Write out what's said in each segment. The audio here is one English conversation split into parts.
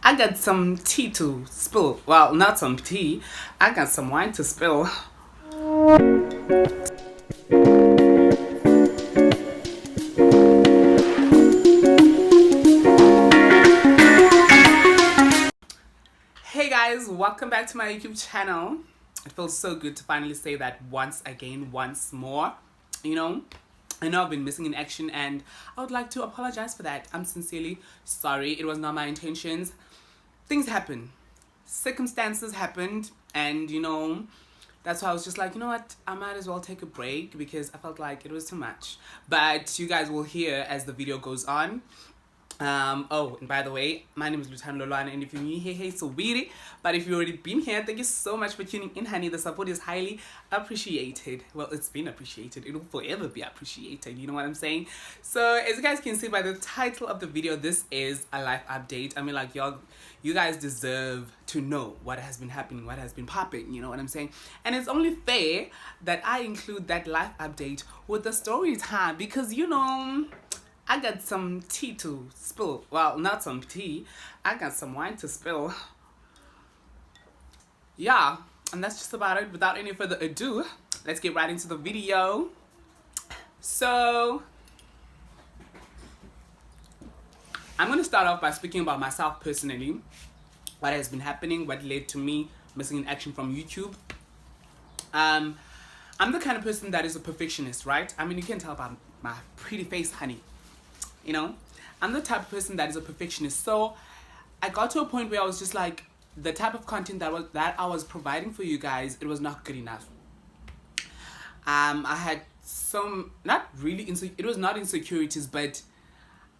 I got some tea to spill. Well, not some tea. I got some wine to spill. Hey guys, welcome back to my YouTube channel. It feels so good to finally say that once again, once more. You know, I know I've been missing in action and I would like to apologize for that. I'm sincerely sorry. It was not my intentions. Things happen. Circumstances happened, and that's why I was just like, you know what, I might as well take a break because I felt like it was too much. But you guys will hear as the video goes on. Oh, and by the way, my name is Lolwana, and if you're new here, hey, so weird. But if you've already been here, thank you so much for tuning in, honey. The support is highly appreciated. Well, it's been appreciated. It will forever be appreciated. You know what I'm saying? So, as you guys can see by the title of the video, this is a life update. I mean, like, you guys deserve to know what has been happening, what has been popping. You know what I'm saying? And it's only fair that I include that life update with the story time because, I got some tea to spill. Well, not some tea. I got some wine to spill. Yeah, and that's just about it. Without any further ado, let's get right into the video. So, I'm going to start off by speaking about myself personally. What has been happening, what led to me missing in action from YouTube. I'm the kind of person that is a perfectionist, right? I mean, you can tell by my pretty face, honey. I'm the type of person that is a perfectionist. So I got to a point where I was just like, the type of content that I was providing for you guys, it was not good enough. I had some, not really, it was not insecurities, but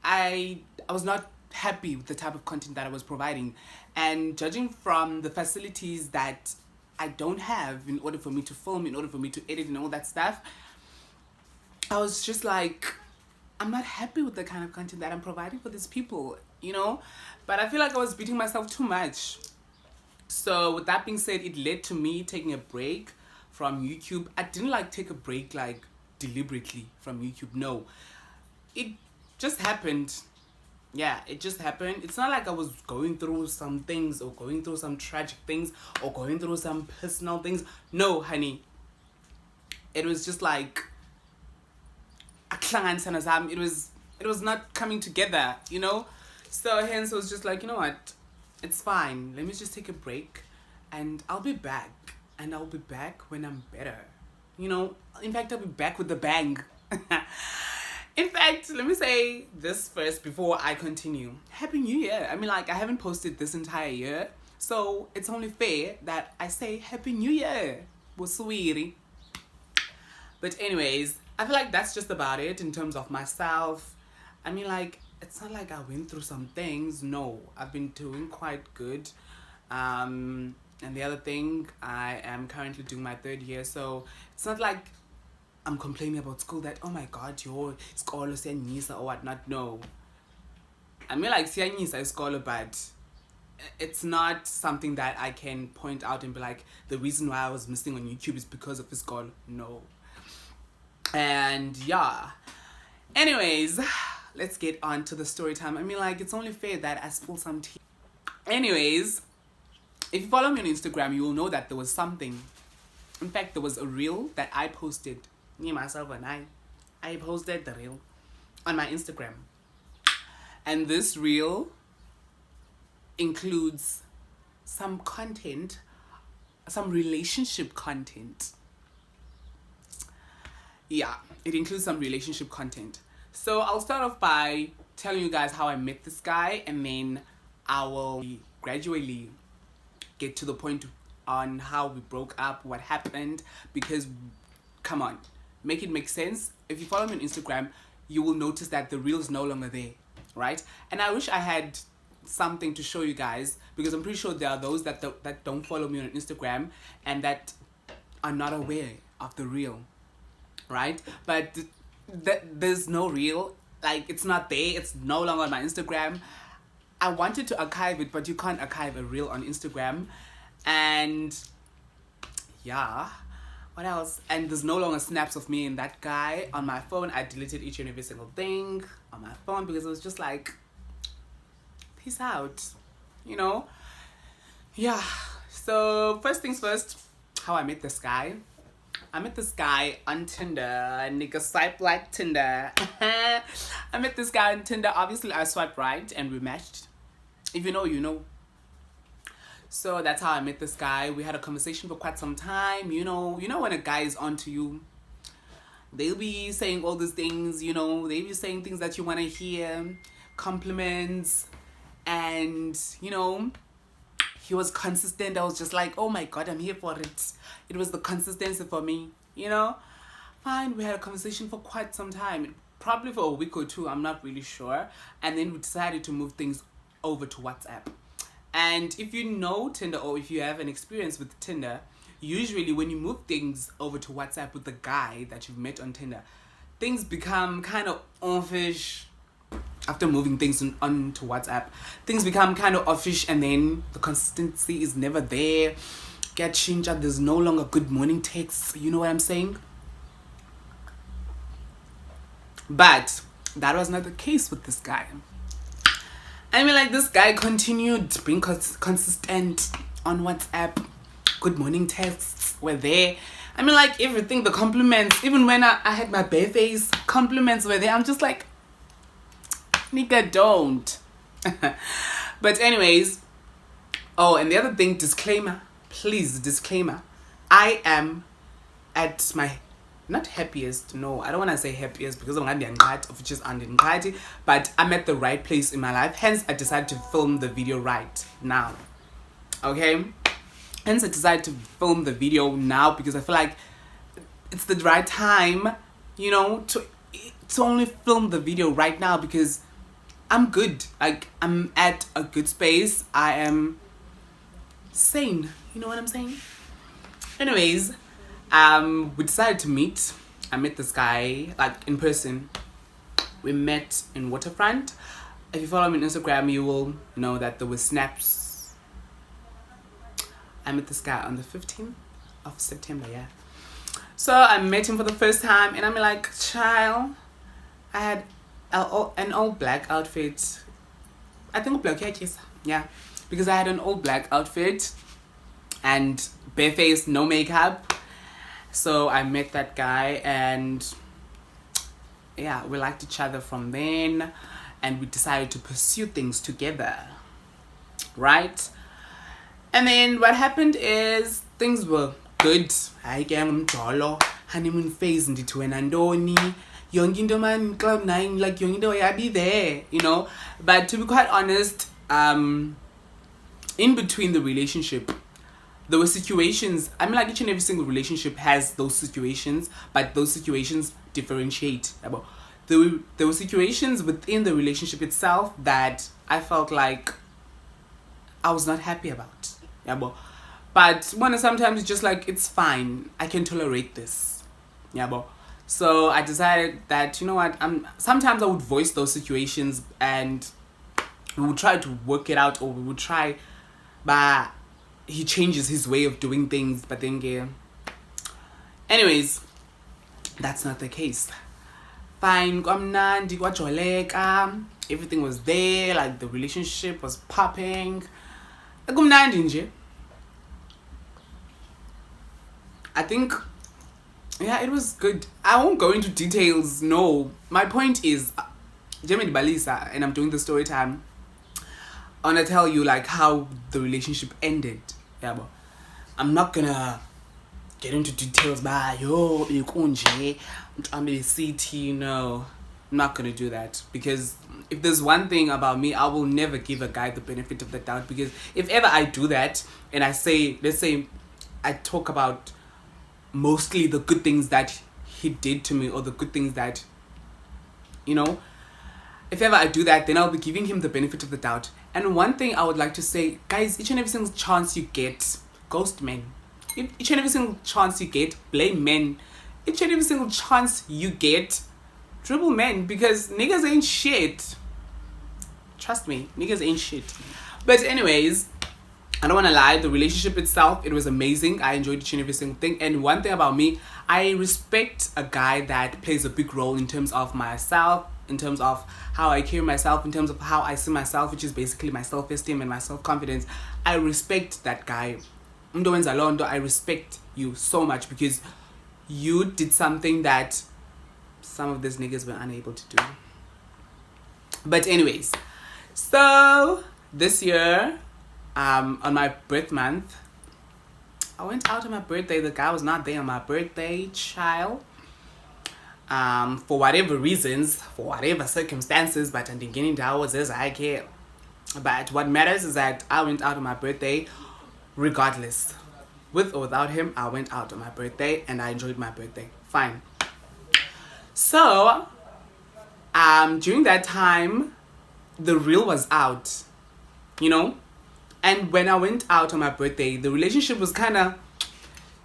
I was not happy with the type of content that I was providing. And judging from the facilities that I don't have in order for me to film, in order for me to edit and all that stuff, I was just like, I'm not happy with the kind of content that I'm providing for these people, But I feel like I was beating myself too much. So with that being said, it led to me taking a break from YouTube. I didn't take a break deliberately from YouTube. No, it just happened. Yeah, it just happened. It's not like I was going through some things or going through some tragic things or going through some personal things. No, honey. It was just like it was not coming together, So hence I was just like, you know what? It's fine. Let me just take a break and I'll be back. And I'll be back when I'm better. In fact, I'll be back with the bang. In fact, let me say this first before I continue. Happy New Year. I mean, I haven't posted this entire year. So it's only fair that I say Happy New Year. Sweetie. But anyways, I feel like that's just about it in terms of myself. I mean, it's not like I went through some things. No, I've been doing quite good. And the other thing, I am currently doing my 3rd year. So it's not like I'm complaining about school that, oh my God, your school is siyanyisa or whatnot. No. I mean, siyanyisa is school, but it's not something that I can point out and be like, the reason why I was missing on YouTube is because of this school. No. And yeah, anyways, let's get on to the story time. I mean, it's only fair that I spill some tea. Anyways, if you follow me on Instagram, you will know that there was something. In fact, there was a reel that I posted. Me, myself, and I posted the reel on my Instagram. And this reel includes some content, some relationship content. Yeah, it includes some relationship content. So I'll start off by telling you guys how I met this guy, and then I will gradually get to the point on how we broke up, what happened, because, come on, make it make sense. If you follow me on Instagram, you will notice that the reel is no longer there, right? And I wish I had something to show you guys, because I'm pretty sure there are those that don't follow me on Instagram and that are not aware of the reel. Right? But there's no reel. It's not there. It's no longer on my Instagram. I wanted to archive it, but you can't archive a reel on Instagram. And yeah, what else? And there's no longer snaps of me and that guy on my phone. I deleted each and every single thing on my phone because it was just like, peace out. you know. Yeah. So first things first, how I met this guy. I met this guy on Tinder. Nigga swipe like Tinder. I met this guy on Tinder. Obviously, I swiped right and we matched. If you know, you know. So that's how I met this guy. We had a conversation for quite some time. You know when a guy is onto you, they'll be saying all these things. They'll be saying things that you want to hear, compliments, and he was consistent. I was just like, oh my god, I'm here for it. It was the consistency for me, Fine, we had a conversation for quite some time, probably for a week or two, I'm not really sure. And then we decided to move things over to WhatsApp. And if you know Tinder, or if you have an experience with Tinder, usually when you move things over to WhatsApp with the guy that you've met on Tinder, things become kind of offish. After moving things onto WhatsApp, things become kind of offish, and then the consistency is never there. Get changed up. There's no longer good morning texts. You know what I'm saying? But that was not the case with this guy. I mean, like, this guy continued being consistent on WhatsApp. Good morning texts were there. I mean, like, everything, the compliments. Even when I had my bare face, compliments were there. I'm just like, nigga, don't. But anyways, and the other thing, disclaimer, please, disclaimer, I am at my not happiest, no, I don't want to say happiest because I'm of just anxiety, but I'm at the right place in my life. Hence I decided to film the video right now. Okay, hence I decided to film the video now because I feel like it's the right time, to only film the video right now, because I'm good. Like, I'm at a good space. I am sane. You know what I'm saying? Anyways, we decided to meet. I met this guy, like, in person. We met in Waterfront. If you follow me on Instagram, you will know that there were snaps. I met this guy on the 15th of September, yeah. So I met him for the first time, and I'm like, child, I had an all black outfit. I think black, yeah, because I had an all black outfit and barefaced, no makeup. So I met that guy, and yeah, we liked each other from then, and we decided to pursue things together, right? And then what happened is things were good. I came honeymoon phase into an andoni. Young into man club 9, like young into I be there, But to be quite honest, in between the relationship, there were situations. I mean, like, each and every single relationship has those situations, but those situations differentiate. There were situations within the relationship itself that I felt like I was not happy about. But sometimes it's just like, it's fine. I can tolerate this. So I decided that, you know what, sometimes I would voice those situations and we would try to work it out, or we would try, but he changes his way of doing things, but then anyways, that's not the case. Fine, everything was there, like the relationship was popping. I think, yeah, it was good. I won't go into details, no. My point is, Jamie Balisa, and I'm doing the story time. I want to tell you, like, how the relationship ended. Yeah, but I'm not gonna get into details by no. I'm not gonna do that, because if there's one thing about me, I will never give a guy the benefit of the doubt. Because if ever I do that and I say, let's say I talk about mostly the good things that he did to me, or the good things that, if ever I do that, then I'll be giving him the benefit of the doubt. And one thing I would like to say, guys, each and every single chance you get, ghost men. Each and every single chance you get, blame men. Each and every single chance you get, dribble men, because niggas ain't shit. Trust me, niggas ain't shit. But anyways, I don't want to lie, the relationship itself, it was amazing. I enjoyed each and every single thing. And one thing about me, I respect a guy that plays a big role in terms of myself, in terms of how I carry myself, in terms of how I see myself, which is basically my self-esteem and my self-confidence. I respect that guy. I respect you so much because you did something that some of these niggas were unable to do. But anyways, so this year, on my birth month, I went out on my birthday. The guy was not there on my birthday, child. For whatever reasons, for whatever circumstances, but I'm beginning to hours as I care. But what matters is that I went out on my birthday regardless. With or without him, I went out on my birthday and I enjoyed my birthday. Fine. So, during that time, the reel was out, you know? And when I went out on my birthday, the relationship was kind of,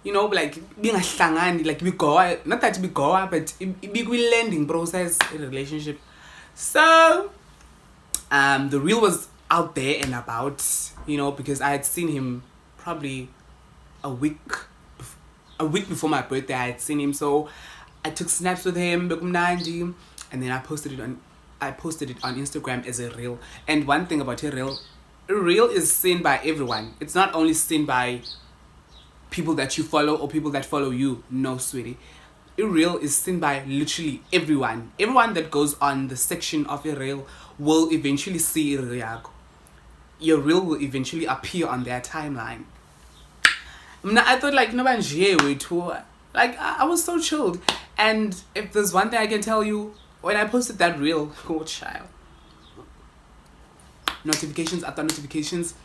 you know, like being a shlangani, like we go, not that we go, but it be a landing process in a relationship. So, the reel was out there and about, you know, because I had seen him probably a week before my birthday. I had seen him, so I took snaps with him, and then I posted it on Instagram as a reel. And one thing about a reel is seen by everyone. It's not only seen by people that you follow or people that follow you. No, sweetie. A reel is seen by literally everyone. Everyone that goes on the section of a reel will eventually see a reel. Your reel will eventually appear on their timeline. I thought like I was so chilled. And if there's one thing I can tell you, when I posted that reel, oh child, notifications after notifications,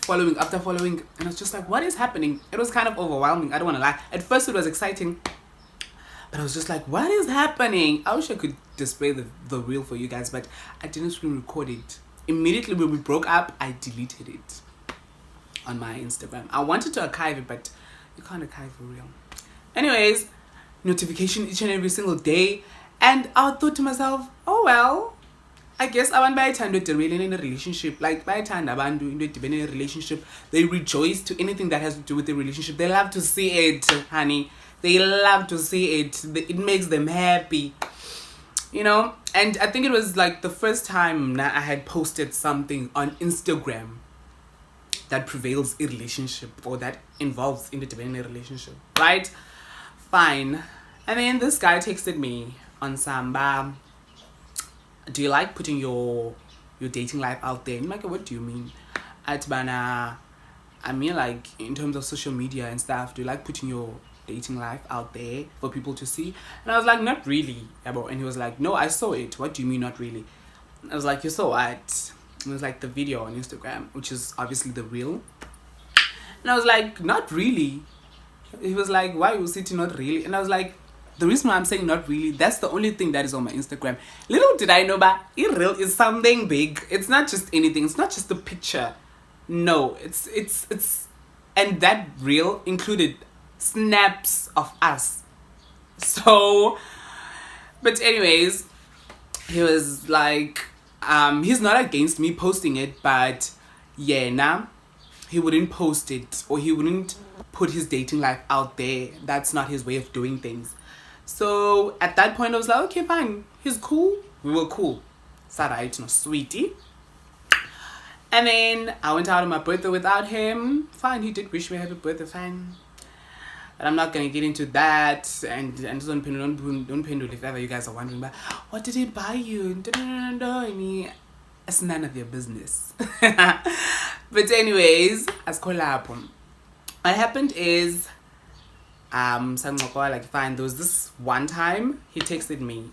following after following, and I was just like, what is happening? It was kind of overwhelming, I don't want to lie. At first it was exciting, but I was just like, what is happening? I wish I could display the reel for you guys, but I didn't screen record it. Immediately when we broke up, I deleted it on my Instagram. I wanted to archive it, but you can't archive a reel. Anyways, notification each and every single day, and I thought to myself, oh well, I guess I want by time to really in a relationship. Like by time I want to in a relationship, they rejoice to anything that has to do with the relationship. They love to see it, honey. They love to see it. It makes them happy, you know. And I think it was like the first time I had posted something on Instagram that prevails a relationship or that involves in a relationship, right? Fine. And then this guy texted me on Samba, do you like putting your dating life out there? And I'm like, what do you mean? I mean, like, in terms of social media and stuff, do you like putting your dating life out there for people to see? And I was like, not really. And he was like, no, I saw it. What do you mean not really? And I was like, you saw what? And it was like the video on Instagram, which is obviously the reel. And I was like, not really. He was like, why you sitting not really? And I was like, the reason why I'm saying not really, that's the only thing that is on my Instagram. Little did I know, but reel is something big. It's not just anything. It's not just a picture. No, it's and that reel included snaps of us. So, but anyways, he was like, he's not against me posting it, but yeah, he wouldn't post it, or he wouldn't put his dating life out there. That's not his way of doing things. So at that point I was like, okay, fine, he's cool, we were cool. It's alright, no sweetie. And then I went out on my birthday without him. Fine, he did wish me a happy birthday, fine. But I'm not gonna get into that. And don't pendulum if ever you guys are wondering, but what did he buy you? It's none of your business. But anyways, as collab, what happened is, like fine, there was this one time he texted me.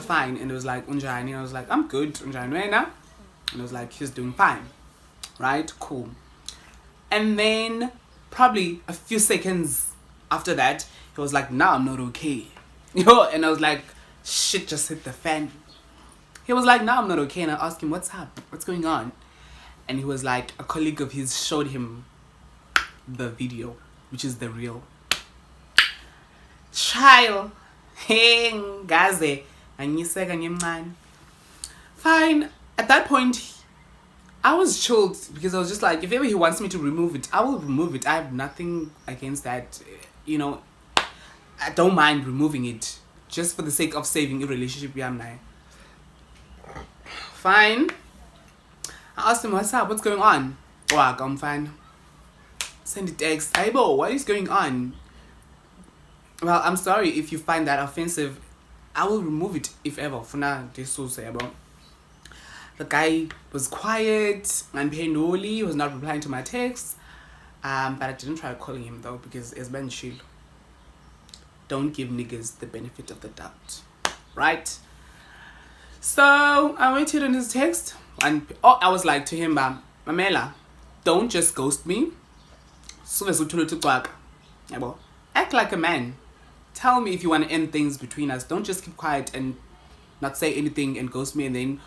Fine, and it was like unjani, and I was like, I'm good, unjani wena, and it was like, he's doing fine, right, cool. And then probably a few seconds after that, he was like, nah, I'm not okay, and I was like, shit just hit the fan. He was like, nah, I'm not okay, and I asked him, what's up, what's going on? And he was like, a colleague of his showed him the video, which is the reel. Child, hey, gaze, and fine. At that point, I was chilled because I was just like, if ever he wants me to remove it, I will remove it. I have nothing against that, I don't mind removing it just for the sake of saving a relationship. Yeah, I'm fine. I asked him, what's up? What's going on? Oh, I'm fine. Send a text. Aibo, what is going on? Well, I'm sorry if you find that offensive. I will remove it if ever. For now, this will say about. The guy was quiet and painfully. He was not replying to my texts. But I didn't try calling him though because it's been chill. Don't give niggas the benefit of the doubt, right? So I waited on his text and I was like to him, Mamela, don't just ghost me. Act like a man. Tell me if you want to end things between us. Don't just keep quiet and not say anything and ghost me and then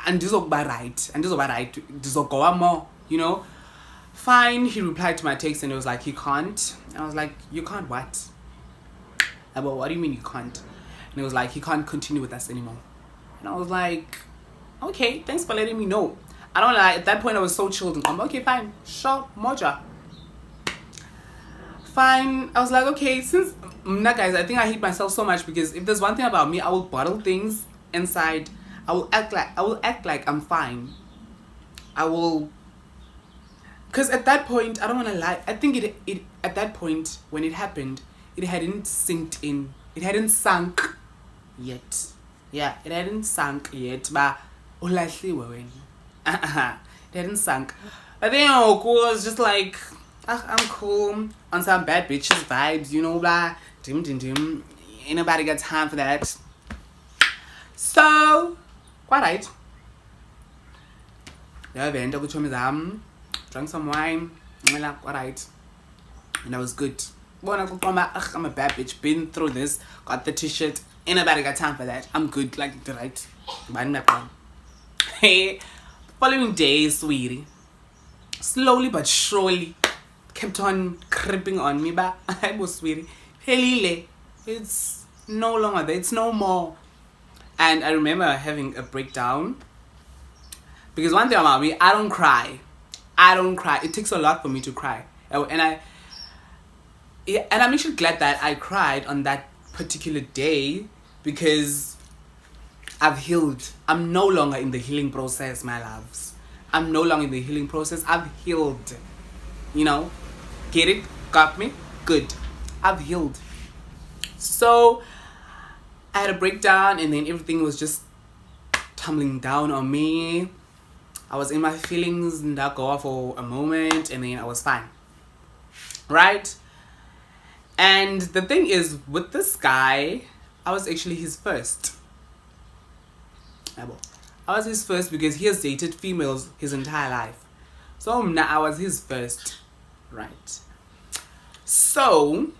and this is right. And this is right. This will go on more, you know. Fine. He replied to my text and it was like he can't. And I was like, you can't what? What do you mean you can't? And it was like he can't continue with us anymore. And I was like, okay, thanks for letting me know. I don't like at that point I was so chilled and I'm okay, fine, sure, moja. Fine. I was like, okay, since guys, I think I hate myself so much because if there's one thing about me, I will bottle things inside. I will act like I'm fine. I will, because at that point I don't want to lie. I think it at that point when it happened, it hadn't sinked in. It hadn't sunk yet. Yeah, it hadn't sunk yet. But it hadn't sunk. I think it was just like, I'm cool on some bad bitches vibes, you know, blah. Dim dim dim. Ain't nobody got time for that. So, quite right. I went to drank some wine, and I'm quite right. And that was good. I'm a bad bitch, been through this, got the t-shirt, ain't nobody got time for that. I'm good, like the right. Hey, following day, sweetie, slowly but surely kept on creeping on me, but I was sweetie. Helile, it's no longer there, it's no more. And I remember having a breakdown because one thing about me, I don't cry. It takes a lot for me to cry, and I'm actually glad that I cried on that particular day because I've healed. I'm no longer in the healing process, my loves. I'm no longer in the healing process. I've healed. You know? Get it? Got me? Good. I've healed. So, I had a breakdown and then everything was just tumbling down on me. I was in my feelings and that go off for a moment and then I was fine. Right? And the thing is, with this guy, I was actually his first. I was his first because he has dated females his entire life. So now I was his first. Right. So,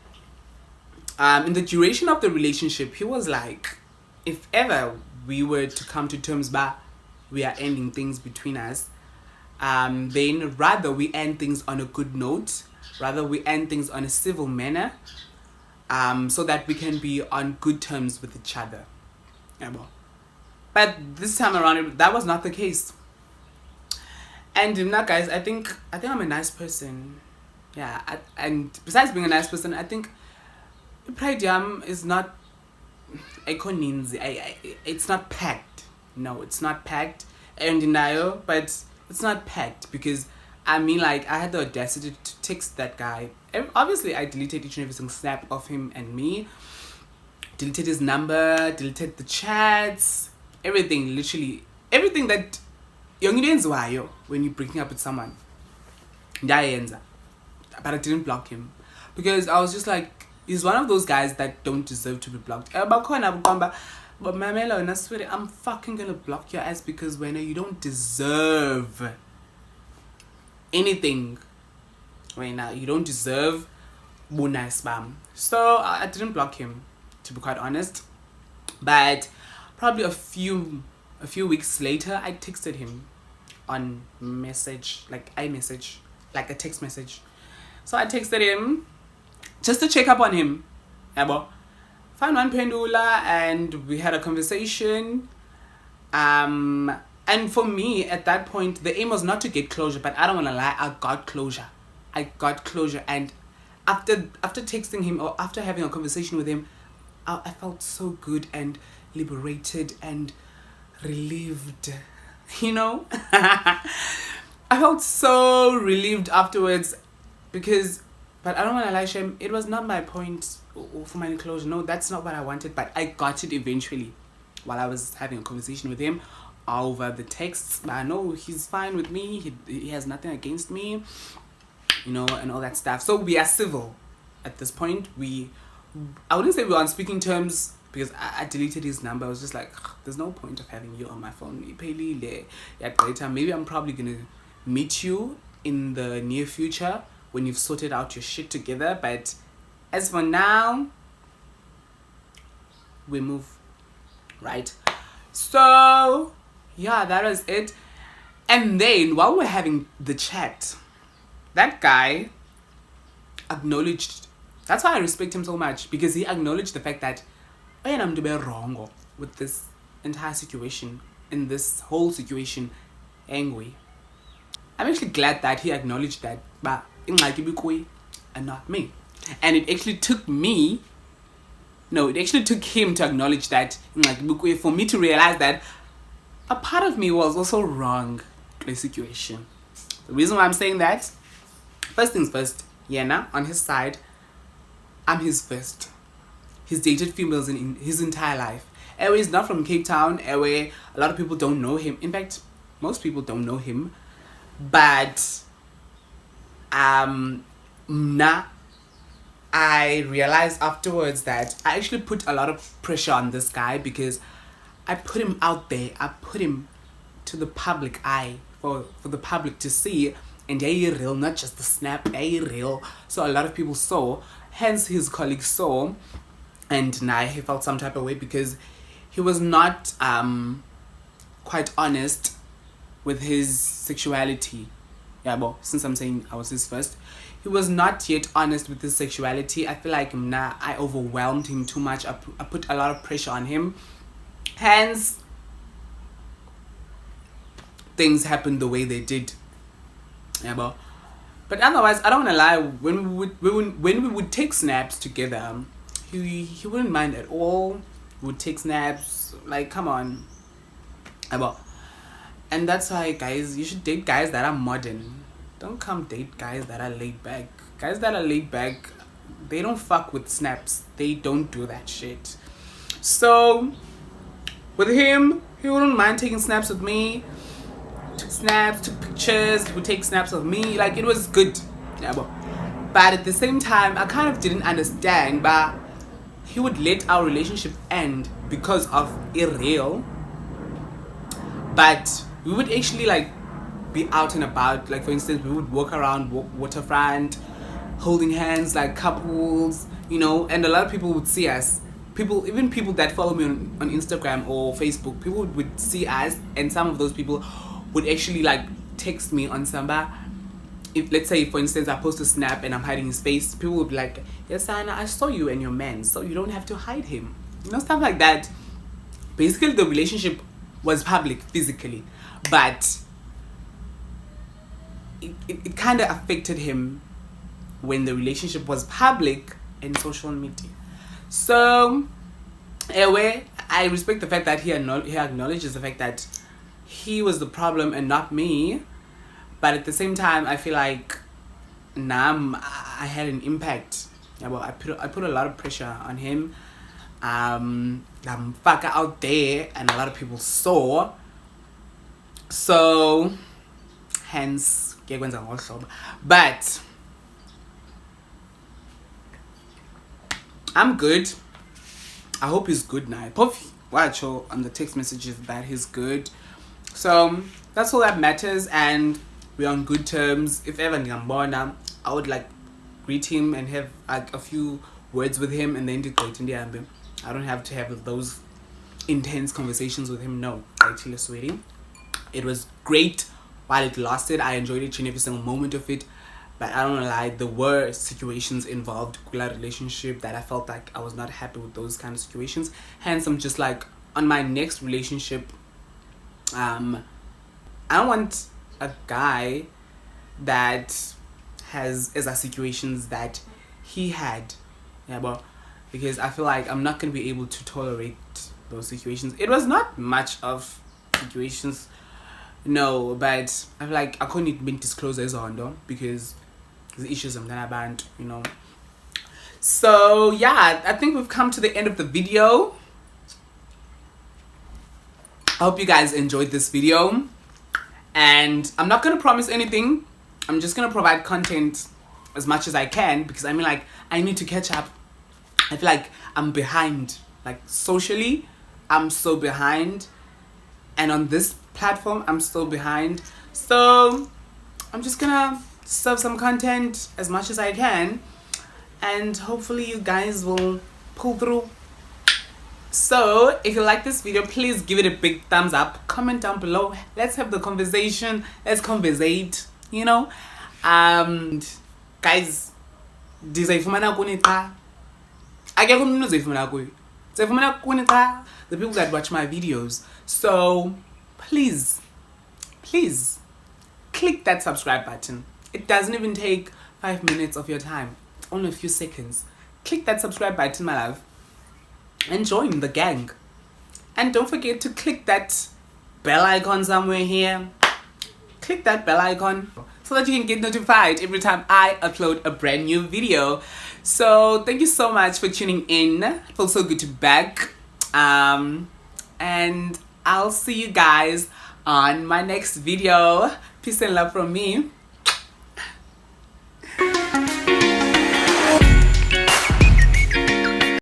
in the duration of the relationship, he was like, if ever we were to come to terms but we are ending things between us, then rather we end things on a good note. Rather we end things on a civil manner, so that we can be on good terms with each other. But this time around, that was not the case. And guys, I think I'm a nice person. Yeah, and besides being a nice person, I think pride is not it's not packed. No, it's not packed. And denial, but it's not packed because I mean, like, I had the audacity to text that guy. Obviously, I deleted each and every single snap of him and me. Deleted his number, deleted the chats, everything, literally. Everything that when you're breaking up with someone. But I didn't block him. Because I was just like, he's one of those guys that don't deserve to be blocked. But Mamela, and I swear, I'm fucking gonna block your ass because when you don't deserve anything. Right now, you don't deserve nice spam. So I didn't block him, to be quite honest. But probably a few weeks later, I texted him on message, like iMessage, like a text message. So I texted him just to check up on him. Found one pendula and we had a conversation. And for me, at that point, the aim was not to get closure, but I don't want to lie, I got closure. And after texting him or after having a conversation with him, I felt so good and liberated and relieved. You know, I felt so relieved afterwards because, but I don't want to lie, Shem, it was not my point for my closure. No, that's not what I wanted, but I got it eventually while I was having a conversation with him over the texts. But I know he's fine with me, he has nothing against me, you know, and all that stuff. So we are civil at this point. I wouldn't say we're on speaking terms because I deleted his number. I was just like, there's no point of having you on my phone. Maybe I'm probably gonna meet you in the near future when you've sorted out your shit together, but as for now, we move, right? So yeah, that was it. And then while we're having the chat, that guy acknowledged, that's why I respect him so much, because he acknowledged the fact that I am to be wrong with this entire situation, in this whole situation, angry. I'm actually glad that he acknowledged that, but and not me. And it actually took him to acknowledge that, for me to realize that a part of me was also wrong in the situation. The reason why I'm saying that, first things first, Yena, on his side, I'm his first. He's dated females in his entire life. Ewe is not from Cape Town. Ewe, a lot of people don't know him. In fact, most people don't know him. But I realized afterwards that I actually put a lot of pressure on this guy because I put him out there. I put him to the public eye for the public to see. And they real, not just the snap, they real. So a lot of people saw. Hence his colleagues saw. And now he felt some type of way because he was not quite honest with his sexuality. Yeah, well, since I'm saying I was his first, he was not yet honest with his sexuality. I feel like I overwhelmed him too much. I put a lot of pressure on him. Hence, things happened the way they did. Yeah, but otherwise, I don't want to lie. When we would take snaps together, he wouldn't mind at all. We would take snaps. Like, come on. And that's why, guys, you should date guys that are modern. Don't come date guys that are laid back. Guys that are laid back, they don't fuck with snaps. They don't do that shit. So, with him, he wouldn't mind taking snaps with me. Took snaps, took pictures. He would take snaps of me. Like, it was good. But at the same time, I kind of didn't understand. But he would let our relationship end because of irreal. But we would actually be out and about. Like, for instance, we would walk around waterfront, holding hands like couples, you know. And a lot of people would see us. Even people that follow me on Instagram or Facebook, people would see us, and some of those people would actually text me on Samba. If, let's say, for instance, I post a snap and I'm hiding his face, people would be like, yes, Anna, I saw you and your man, so you don't have to hide him. You know, stuff like that. Basically, the relationship was public physically, but it kind of affected him when the relationship was public and social media. So, anyway, I respect the fact that he acknowledges the fact that he was the problem and not me. But at the same time, I feel like I had an impact. Yeah, well, I put a lot of pressure on him. I'm fucker out there, and a lot of people saw. So, hence, but I'm good. I hope he's good now. Watch on the text messages that he's good. So that's all that matters, and we're on good terms. If ever ngambona, I would greet him and have a few words with him, and then I don't have to have those intense conversations with him. No, actually, sweetie, it was great while it lasted. I enjoyed each and every single moment of it. But I don't know, there were situations involved in that relationship that I felt like I was not happy with those kind of situations. Hence, I'm just on my next relationship, I don't want a guy that has situations that he had. Yeah, but because I feel like I'm not gonna be able to tolerate those situations. It was not much of situations, no, but I feel like I couldn't be disclosed as on though because the issues I'm gonna band, you know. So yeah, I think we've come to the end of the video. I hope you guys enjoyed this video, and I'm not gonna promise anything. I'm just gonna provide content as much as I can because I mean, like, I need to catch up. I feel like I'm behind, like socially I'm so behind, and on this platform I'm so behind. So I'm just gonna serve some content as much as I can, and hopefully you guys will pull through. So if you like this video, please give it a big thumbs up, comment down below, let's have the conversation, let's conversate, you know. Guys, ndizayifumana kuni cha akekho umuntu uzoyifumana kuyo, ndizayifumana kuni cha the people that watch my videos. So please click that subscribe button. It doesn't even take 5 minutes of your time, only a few seconds. Click that subscribe button, my love, and join the gang. And don't forget to click that bell icon somewhere here. Click that bell icon so that you can get notified every time I upload a brand new video. So thank you so much for tuning in. It feels so good to be back. And I'll see you guys on my next video. Peace and love from me.